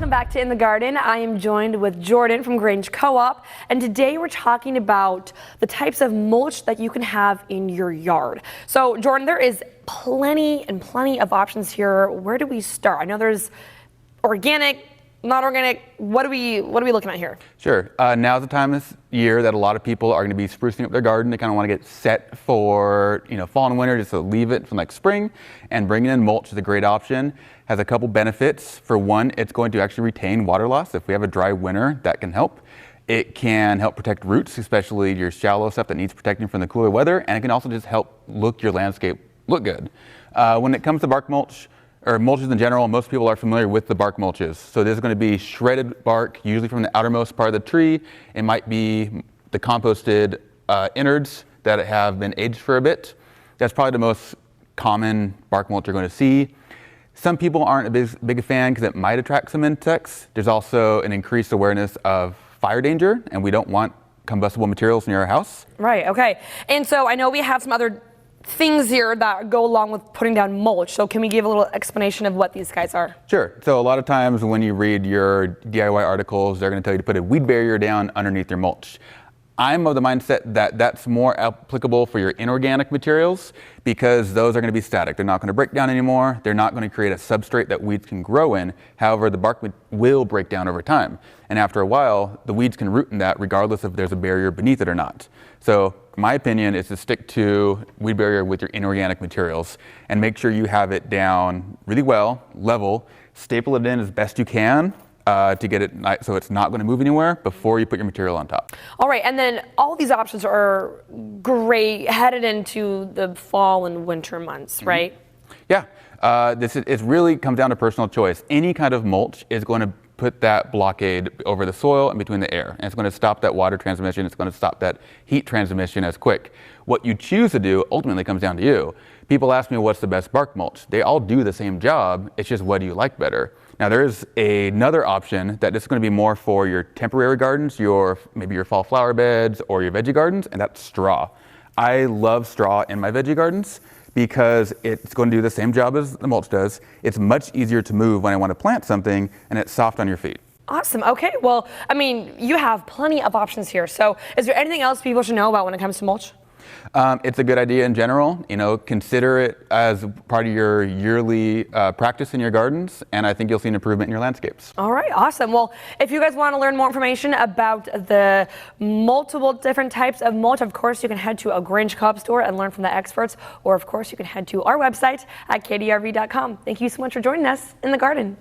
welcome back to In the Garden. I am joined with Jordan from Grange Co-op, and today we're talking about the types of mulch that you can have in your yard. So Jordan, there is plenty of options here. Where do we start? I know there's organic, not organic. What are we looking at here? Sure. Now's the time this year that a lot of people are going to be sprucing up their garden. They kind of want to get set for fall and winter, just to leave it from like spring. And bringing in mulch is a great option. Has a couple benefits. For one, it's going to actually retain water loss. If we have a dry winter, that can help. It can help protect roots, especially your shallow stuff that needs protecting from the cooler weather. And it can also just help your landscape look good. When it comes to bark mulch, or mulches in general, most people are familiar with the bark mulches. So there's going to be shredded bark, usually from the outermost part of the tree. It might be the composted innards that have been aged for a bit. That's probably the most common bark mulch you're going to see. Some people aren't a big fan because it might attract some insects. There's also an increased awareness of fire danger, and we don't want combustible materials near our house. Right, okay. And so I know we have some other things here that go along with putting down mulch. So can we give a little explanation of what these guys are? Sure. So a lot of times when you read your DIY articles, they're going to tell you to put a weed barrier down underneath your mulch. I'm of the mindset that that's more applicable for your inorganic materials because those are going to be static. They're not going to break down anymore. They're not going to create a substrate that weeds can grow in. However, the bark will break down over time. And after a while, the weeds can root in that regardless if there's a barrier beneath it or not. So my opinion is to stick to weed barrier with your inorganic materials and make sure you have it down really well, level, staple it in as best you can to get it so it's not going to move anywhere before you put your material on top. All right, and then all these options are great headed into the fall and winter months, right? Yeah, it really comes down to personal choice. Any kind of mulch is going to put that blockade over the soil and between the air. And it's going to stop that water transmission. It's going to stop that heat transmission as quick. What you choose to do ultimately comes down to you. People ask me what's the best bark mulch. They all do the same job. It's just what do you like better. Now there is another option that is going to be more for your temporary gardens, maybe your fall flower beds or your veggie gardens, and that's straw. I love straw in my veggie gardens because it's going to do the same job as the mulch does. It's much easier to move when I want to plant something, and it's soft on your feet. Awesome. Okay. Well, I mean, you have plenty of options here. So is there anything else people should know about when it comes to mulch? It's a good idea in general. Consider it as part of your yearly practice in your gardens, and I think you'll see an improvement in your landscapes. All right, awesome. Well, if you guys want to learn more information about the multiple different types of mulch, of course, you can head to a Grange Co-op store and learn from the experts, or of course, you can head to our website at kdrv.com. Thank you so much for joining us in the garden.